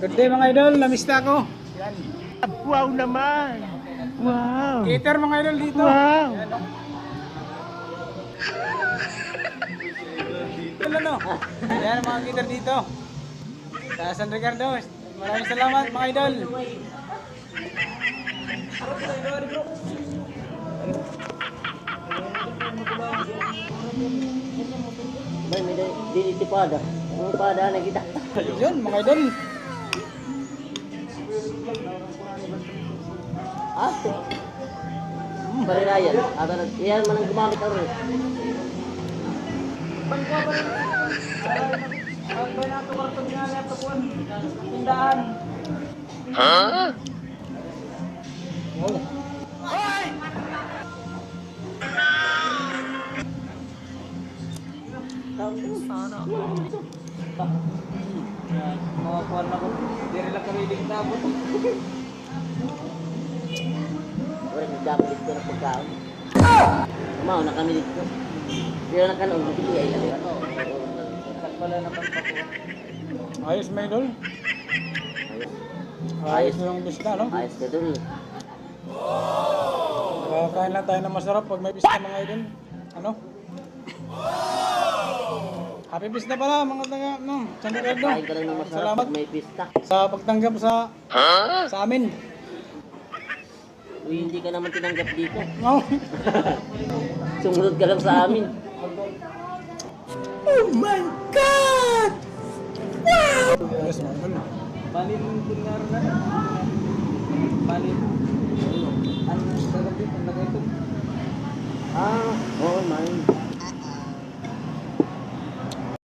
Good day mga idol, namiss na ako. Yan. Wow naman! Wow! Cater mga idol dito. Wow! Yan, oh. Ito no. Yan mga cater dito. Sa San Ricardo. Maraming salamat mga idol. May dinipada. Ang pada na kita. Yun mga idol. Ate. Barinayan. Ata na iyan man ang gumamit ako. Ha? Mga kuwan na ko. Hindi rin lang kami tabot. Wala nagdamit ko ng pagkaon. Mao na kami dito. Pero nakanoon dito ay labi ako. Pala naman pa po. Ayos mga idol. Ayos. Ayos yung pista no? Ayos ka dun. Kain lang tayo ng masarap pag may pista mga idol. Ano? Happy pista pala mga taga no, San Ricardo. Kain ka lang ng masarap Salamat pag may pista. sa pagtanggap sa amin. Uy, hindi ka naman tinanggap dito. No? Sumunod ka lang sa amin. Oh my God! Wow! Yes, mga idol. Balin din nga rin na. Balin. Ano sa gabi? Ang lagay ito? Oo.